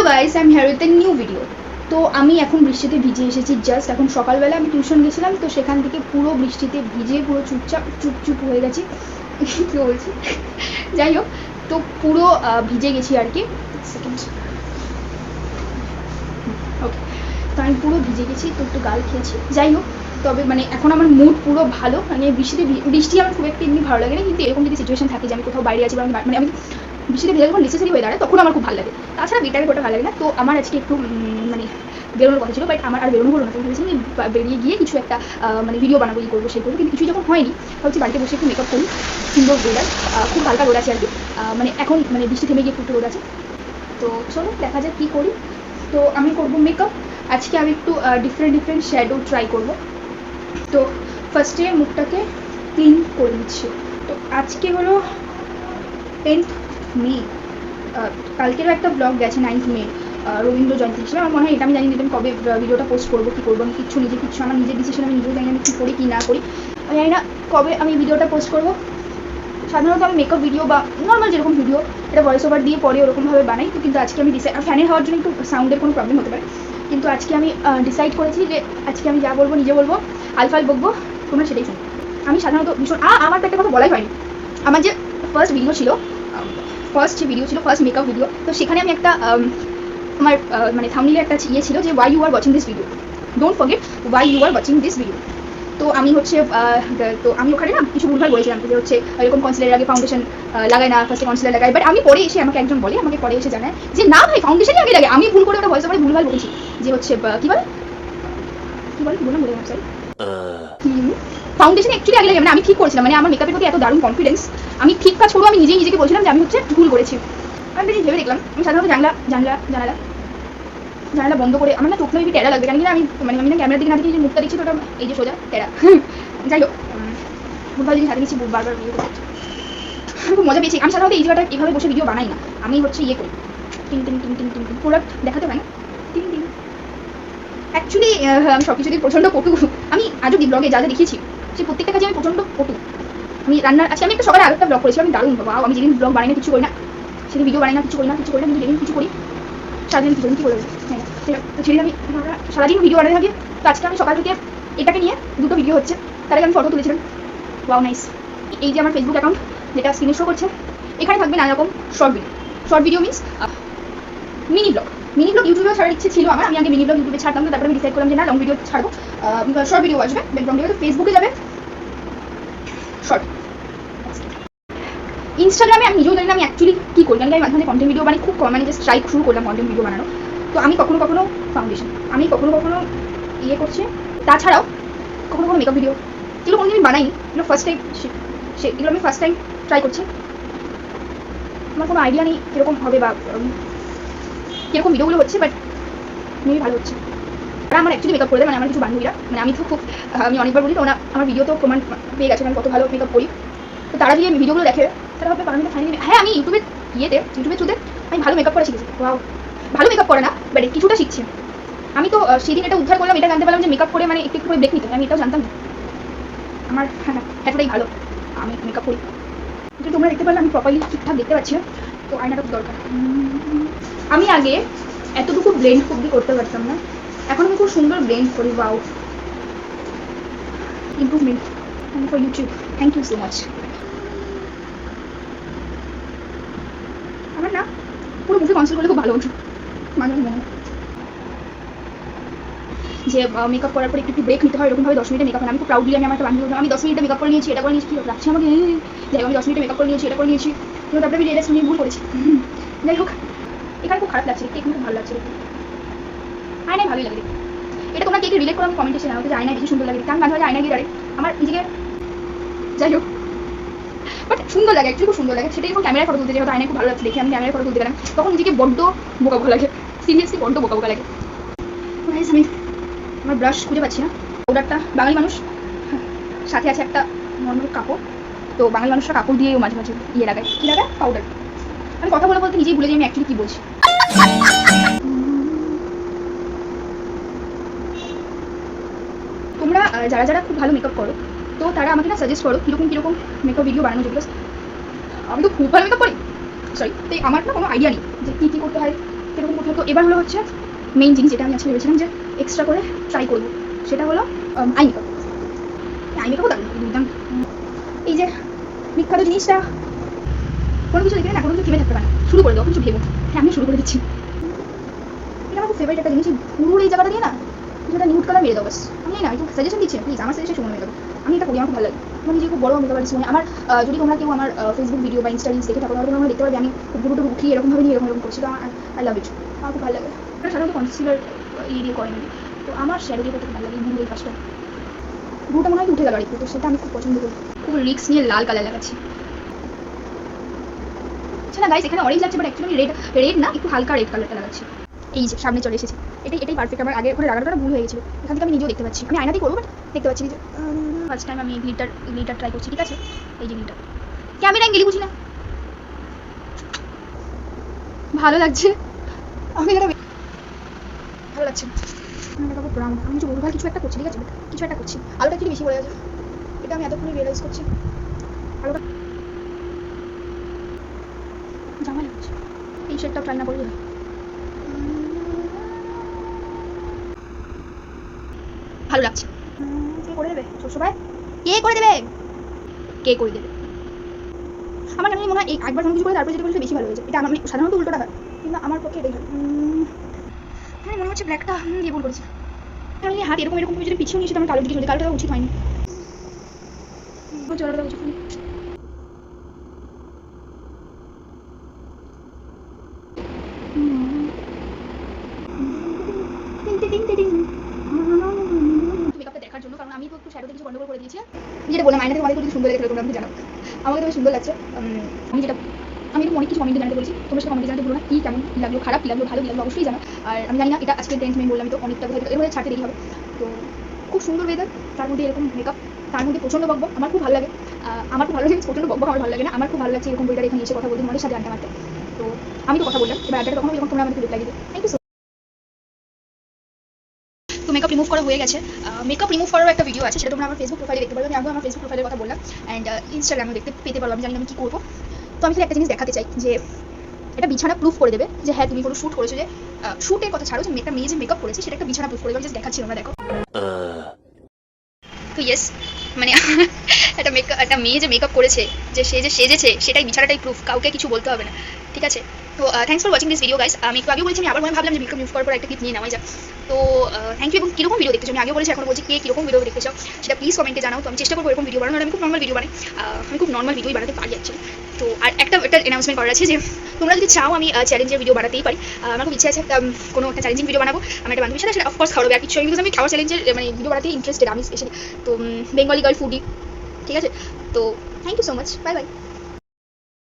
Guys, I am here with a new video. তো আমি এখন বৃষ্টিতে ভিজে এসেছি। জাস্ট এখন সকালবেলা আমি টিউশন গেছিলাম, তো সেখান থেকে পুরো বৃষ্টিতে ভিজে পুরো চুপচুপ হয়ে গেছি। কী বলছি, যাই হোক, তো পুরো ভিজে গেছি আর কি। সেকেন্ড, ওকে। তো আমি পুরো ভিজে গেছি, তো একটু গাল খেয়েছি। যাই হোক, তবে মানে এখন আমার মুড পুরো ভালো। মানে বৃষ্টি আমার খুব একটা এমনি ভালো লাগে না, কিন্তু এরকম যদি সিচুয়েশন থাকে যে আমি কোথাও বাইরে আছি বা মানে আমি বৃষ্টিতে ভেজা যখন নেসেসারি হয়ে দাঁড়ায়, তখন আমার খুব ভালো লাগে। তাছাড়া বেটারে ওটা ভালো লাগে না। তো আমার আজকে একটু মানে বেরোনোর কথা ছিল, বাট আমার আর বেরোনো হলো না। তো ভেবেছিলাম বেরিয়ে গিয়ে কিছু একটা মানে ভিডিও বানাবো, ই করবো, সেই করবো, কিন্তু কিছুই যখন হয়নি, ভাবছি বাড়িতে বসে একটু মেকআপ করি। সুন্দর ওয়েদার, খুব হালকা রোদ আছে আর কি। মানে এখন মানে বৃষ্টি থেমে গিয়ে একটু রোদ আছে। তো চলো দেখা যাক কী করি। তো আমি করবো মেকআপ। আজকে আমি একটু ডিফারেন্ট শ্যাডো ট্রাই করবো। তো ফার্স্টে মুখটাকে ক্লিন করে নিচ্ছি। তো আজকে হলো 10th মে। কালকেরও একটা ব্লগ গেছে 9th মে, রবীন্দ্র জয়ন্তী হিসেবে। আমার মনে হয় এটা আমি জানি না আমি কবে ভিডিওটা পোস্ট করবো, কী করবো, আমি কিচ্ছু আমার নিজের ডিসিশন, আমি নিজেও জানি আমি কী করি কী না করি। আমি জানি না কবে আমি ভিডিওটা পোস্ট করবো। সাধারণত আমি মেকআপ ভিডিও বা নর্মাল যেরকম ভিডিও, এটা ভয়েস ওভার দিয়ে পরে ওরকমভাবে বানাই। তো কিন্তু আজকে আমি ফ্যানের হওয়ার জন্য একটু সাউন্ডের কোনো প্রবলেম হতে পারে, কিন্তু আজকে আমি ডিসাইড করেছি যে আজকে আমি যা বলবো নিজে বলবো, আলফাল বকবো, তোমরা সেটাই শুনো। আমি সাধারণত ভীষণ আমার তো একটা কথা বলাই হয়নি। আমার যে ফার্স্ট ভিডিও ছিল, ফার্স্ট মেকআপ ভিডিও, তো সেখানে আমি একটা আমার মানে থাম্বনেইলে একটা ইয়ে ছিল যে why you are watching this video, don't forget why you are watching this video. তো আমি হচ্ছে তো আমি ওখানে না কিছু ভুলভাল বলেছিলাম যে হচ্ছে এরকম কনসিলারের আগে ফাউন্ডেশন লাগায় না, ফার্স্টে কনসিলার লাগাই। বাট আমি পরে এসে আমাকে একজন বলে, আমাকে পরে এসে জানায় যে না ভাই, ফাউন্ডেশনই আগে লাগে। আমি ভুল করে ওটা ভয়েস ওভারে ভুলভাল বলেছি যে হচ্ছে কী বললাম বলে সরি, ফাউন্ডেশন অ্যাকচুয়ালি আগে লাগে। মানে আমি ঠিক করেছিলাম, মানে আমার মেকআপের প্রতি এত দারুণ কনফিডেন্স, আমি ঠিক কাজ করবো। আমি নিজেকে বলছিলাম যে আমি হচ্ছে ভুল করেছি। আমি বেশি ভেবে দেখলাম, আমি সাধারণত জানালা বন্ধ করে, আমার না চোখটা বেশি টেরা লাগবে, জানি না আমি মানে আমি না ক্যামেরার দিকে না দেখি, মুখটা দেখছি তো ওটা এই যে সোজা টেরা। যাই হোক, ভুলভাল জিনিস হাতে নিচ্ছি, বারবার ভিডিও করছি, খুব মজা পেয়েছি। আমি সাধারণত এই জায়গাটা এইভাবে বসে ভিডিও বানাই না, আমি হচ্ছে ইয়ে করি, টিং প্রোডাক্ট দেখাতে হয় না, টিং। অ্যাকচুয়ালি আমি সব কিছু দিয়ে প্রচণ্ড পটু। আমি আজও ব্লগে যা দেখিয়েছি সে প্রত্যেকটা কাজে আমি প্রচণ্ড পটু। আমি রান্নার আজকে আমি একটা সকালে আরেকটা ব্লগ করেছিলাম, আমি দারুণ বাবা। আমি যেদিন ব্লগ বানাই না, কিছু করি না, সেদিন ভিডিও বানাই না, কিছু করি না, কিন্তু যেদিন কিছু করি সারাদিন কী করে হ্যাঁ। তো সেদিন আমি সারাদিন ভিডিও বানাতে থাকি। তো আজকে আমি সকাল থেকে এটাকে নিয়ে দুটো ভিডিও হচ্ছে, তার আগে আমি ফটো তুলেছিলাম। Wow nice. এই যে আমার ফেসবুক অ্যাকাউন্ট যেটা স্ক্রিনে শো করছে, এখানে থাকবে নানা রকম short video means mini blog ইউটিউবে ছাড়ার ইচ্ছে ছিল আমার। আমি আগে মিনি ব্লগ ইউটিউবে ছাড়তাম না, তারপরে আমি ডিসাইড করলাম যে না, লং ভিডিও ছাড়বো, শর্ট ভিডিও আসবে। লং ভিডিও তো ফেসবুকে যাবে, শর্ট ইনস্টাগ্রামে আমি নিজেও জানি না আমি অ্যাকচুয়ালি কী করি, কারণ আমি মাঝে মাঝে কন্টেন্ট ভিডিও বানাই, খুব কম, মানে জাস্ট ট্রাই শুরু করলাম কন্টেন্ট ভিডিও বানানো। তো আমি কখনো ফাউন্ডেশন, আমি কখনো ইয়ে করছি। তাছাড়াও কখনো মেকআপ ভিডিও, এগুলো কোনোদিন আমি বানাইনি, এগুলো ফার্স্ট টাইম, এগুলো আমি ফার্স্ট টাইম ট্রাই করছি। আমার কোনো আইডিয়া নেই কীরকম হবে বা কীরকম ভিডিওগুলো হচ্ছে, বাট মেবি ভালো হচ্ছে। আর আমার অ্যাকচুয়ালি মেকআপ করে দেয়, মানে আমার কিছু বান্ধবীরা, মানে আমি তো আমি অনেকবার বলি তো, আমার ভিডিও তো প্রমাণ পেয়ে গেছে আমি কত ভালো মেকআপ করি। তো তারা যে ভিডিওগুলো দেখে, তারা ভাবে পারমিতা ফাইনালি, হ্যাঁ আমি ইউটিউবের থ্রুতে আমি ভালো মেকআপ করা শিখেছি। ওয়াও, ভালো মেকআপ করে না, বাট কিছুটা শিখছি। আমি তো সেদিন এটা উদ্ধার করলাম, এটা জানতে পারলাম যে মেকআপ করে মানে একটু করে ব্রেক নিতে, আমি এটাও জানতাম না। আমার এতটাই ভালো আমি মেকআপ করি। কিন্তু তোমরা দেখতে পারলে আমি প্রপারলি ঠিকঠাক দেখতে পাচ্ছি না, তো আয়নাটা খুব দরকার। আমি আগে এতটুকু ব্লেন্ড খুব করতে পারতাম না, এখন আমি খুব সুন্দর ব্লেন্ড করি। Wow, improvement for YouTube, thank you so much. আমার না পুরো মুখে কনসিল করলে খুব ভালো হতো, মাঝে মনে হয় যে মেকআপ করার পরে একটু ব্রেক নিতে হয়, এরকমভাবে 10 মিনিটে মেকআপ হয়। আমি খুব প্রাউডলি আমি আমার একটা বান্ধবী বললাম আমি 10 মিনিটে মেকআপ করে নিয়েছি, এটা করে নিয়েছি, কী রাখছি আমাকে, যাই হোক আমি 10 মিনিটে মেকআপ করে নিয়েছি, এটা করে নিয়েছি। কিন্তু তারপরে আমি রিয়েলাইজ ভুল করেছি। যাই হোক, এখানে খুব খারাপ লাগছে দেখতে, এখানে খুব ভালো লাগছে দেখতে, আয়নায় ভালোই লাগে। এটা তোমরা কে রিলেট করো আমি কমেন্টে এসে জানাও যে আয়নায় বেশি সুন্দর লাগে, কারণ মাঝে মাঝে আয়নায় গিয়ে দাঁড়াই আমার নিজেকে, যাই হোক, বাট সুন্দর লাগে, অ্যাকচুয়ালি খুব সুন্দর লাগে। সেটাই যখন ক্যামেরায় ফটো তুলতে যাই, আয়নায় খুব ভালো লাগছে দেখে, আমি ক্যামেরায় ফটো তুলতে গেলাম তখন নিজেকে বড্ড বোকা লাগে, সিরিয়াসলি বড্ড বোকা লাগে। আমি আমার ব্রাশ খুঁজে পাচ্ছি না। পাউডারটা, বাঙালি মানুষ সাথে আছে একটা নর্মাল কাপড়, তো বাঙালি মানুষরা কাপড় দিয়েও মাঝে মাঝে ইয়ে লাগায়, কী লাগায়, পাউডার। আমি কথা বলতে নিজেই ভুলে যাই আমি অ্যাকচুয়ালি কী বলছি। তোমরা যারা খুব ভালো মেকআপ করো, তো তারা আমাকে না সাজেস্ট করো কীরকম মেকআপ ভিডিও বানানো যায়, বিকজ আমি তো খুব ভালো মেকআপ করি, সরি, তাই আমার না কোনো আইডিয়া নেই যে কী করতে হয়, কীরকম করতে তো এবার হলো হচ্ছে মেইন জিনিস, যেটা আমি আজকে ভেবেছিলাম যে এক্সট্রা করে ট্রাই করবো, সেটা হলো আই মেকআপ। আই মেকআপও দারুণ। এই যে বিখ্যাত জিনিসটা, কোনো কিছু দেখে না কোনো কিছু থেমে থাকতে পারে না, শুরু করে দাও কিছু ভেবো। হ্যাঁ আমি শুরু করে দিচ্ছি। এটা আমার খুব ফেভারিট একটা জিনিস, পুরো এই জায়গাটা দিয়ে না কিছুটা নিউড কালার মেরে দাও বাস। আমি না একটু সাজেশন দিচ্ছি, প্লিজ আমার সাজেশন শুনে মেকআপ। আমি এটা করি, আমার খুব ভালো লাগে। আমি নিজে খুব বড় মেকআপ আর্টিস্ট মানে আমার যদি তোমরা কেউ আমার ফেসবুক ভিডিও বা ইনস্টা রিলস দেখে থাকো তাহলে তোমরা দেখতে পারবে আমি পুরোটা উঠি এরকমভাবে নিয়ে এরকম করছি। তো আই লাভ ইট, আমার খুব ভালো লাগে। এটা সাধারণত কনসিলার দিয়ে করে নিই, তো আমার শ্যাডো দিয়ে করতে খুব ভালো লাগে। ব্লু এই কাজটা, ব্লুটা মনে হয় উঠে গেল আর একটু, তো সেটা আমি খুব পছন্দ করি। খুব রিক্স নিয়ে লাল কালার লাগাচ্ছি। আচ্ছা না গাইস, এখানে অরেঞ্জ লাগছে বাট অ্যাকচুয়ালি রেড না, একটু হালকা রেড কালারটা লাগাচ্ছি। এই যে সামনে চলে এসেছে, এটাই পারফেক্ট। আমার আগে ওখানে লাগানোটা ভুল হয়ে গেছিল, এখান থেকে আমি নিজেও দেখতে পাচ্ছি। আমি আয়নাতেই করবো বাট দেখতে পাচ্ছি যে ফার্স্ট টাইম আমি গ্লিটার ট্রাই করছি। ঠিক আছে, এই যে গ্লিটার ক্যামেরা অ্যাঙ্গেলই বুঝি না, ভালো লাগছে। আমি এটা ভালো লাগছে ব্রাউন। আমি কিছু ভুলভাল কিছু একটা করছি, ঠিক আছে, কিছু একটা করছি। আলোটা একটু বেশি পড়ে গেছে, এটা আমি এতক্ষণই রিয়েলাইজ করছি। আলোটা জামা লাগছে, এই শেডটাও ট্রাই না করলে হয়। ভালো লাগছে। কে করে দেবে সবাই? কে করে দেবে? কে করে দেবে? আমার কেন মনে হয় এই একবার কোনো কিছু করে তারপরে যেটা করলে বেশি ভালো হয়েছে। এটা আমি সাধারণত উল্টোটা হয়, কিন্তু আমার পক্ষে এটাই হয়। মানে মনে হচ্ছে ব্ল্যাকটা দিয়ে ভুল করেছে। তাহলে হাত এরকম এরকম যদি পিছিয়ে নিয়েছে তো আমার কালো দিকে চলছে, কালোটা উচিত হয়নি, চলাটা উচিত হয়নি। মেকআপটা দেখার জন্য, কারণ আমি তো একটু শ্যাডোতে কিছু গন্ডগোল করে দিয়েছি। যেটা বললাম আয়নাতে তোমাদের যদি সুন্দর দেখে তোমরা আমাকে জানাও, আমাকে তো সুন্দর লাগছে। আমি একটু অনেক কিছু কমেন্টে জানাতে বলছি, তোমরা সেটা কমেন্টে জানাতে বলো না কি কেমন কী লাগলো, খারাপ কী লাগলো, ভালো কী লাগলো অবশ্যই জানো। আর আমি জানি না এটা আজকে টেন্থ মে বললাম, তো অনেকটা এভাবে ছাড়তে দেরি হবে। তো খুব সুন্দর ওয়েদার, তার মধ্যে এরকম মেকআপ, তার মধ্যে প্রচণ্ড বকবক, আমার খুব ভালো লাগে। আমার খুব ভালো লাগে প্রচণ্ড বকবক, আমার ভালো লাগে না। আমার খুব ভালো লাগছে এরকম ওয়েদার এখানে এসে কথা বলতে, তোমাদের সাথে আড্ডা মারতে। তো আমি তো কথা বললাম, এবার আড্ডাটা তখন যখন তোমরা আমাকে রিপ্লাই দিবে। Thank you. তো মেকআপ রিমুভ করা হয়ে গেছে। মেকআপ রিমুভ করার একটা ভিডিও আছে, সেটা তোমরা আমার ফেসবুক প্রোফাইলে দেখতে পারবে। আমি আগেও আমার ফেসবুক প্রোফাইলের কথা বললাম, অ্যান্ড ইনস্টাগ্রামেও দেখতে পেতে পারবো। আমি জানি আমি কী করবো। তো আমি একটা জিনিস দেখাতে চাই যে এটা বিছানা প্রুফ করে দেবে যে হ্যাঁ তুমি কোনো শ্যুট করেছো, যে শ্যুটের কথা ছাড়ো, যে একটা মেয়ে যে মেকআপ করেছে সেটা একটা বিছানা প্রুফ করে দেবে। জাস্ট দেখাচ্ছি, আমরা দেখো। তো ইয়েস, মানে একটা মেয়ে যে মেকআপ করেছে, যে সে যে সেজেছে, সেটাই বিছানাটাই প্রুফ, কাউকে কিছু বলতে হবে না। ঠিক আছে, তো thanks for watching this video guys. আমি একটু আগে বলেছি, আমি আবার মনে ভাবলাম যে মেকআপ ইউজ করার পর একটা ক্লিপ নিয়ে নেওয়া যায়। তো থ্যাংক ইউ। এবং কীরকম ভিডিও দেখতে চাও, আমি আগে বলেছি এখন বলছি, কে কীরকম ভিডিও দেখতে চাও সেটা প্লিজ কমেন্টে জানাও। তো আমি চেষ্টা করবো এরকম ভিডিও বানানোর। আমি খুব নর্মাল ভিডিও বানাই, আমি খুব নর্মাল ভিডিওই বানাতে পারি অ্যাকচুয়ালি। তো আর একটা অ্যানাউন্সমেন্ট করার আছে, যে তোমরা যদি চাও আমি চ্যালেঞ্জের ভিডিও বানাতেই পারি। আমার খুব ইচ্ছে আছে কোনো একটা চ্যালেঞ্জিং ভিডিও বানাবো। আমার একটা বান্ধবীর সাথে সেটা অফকোর্স খাওয়াবে আর কিছু, বিকজ আমি খাওয়ার চ্যালেঞ্জের মানে ভিডিও বানাতে ইন্টারেস্টেড আমি স্পেশালি। তো বেঙ্গলি গার্ল ফুডি, ঠিক আছে। তো thank you so much, bye by.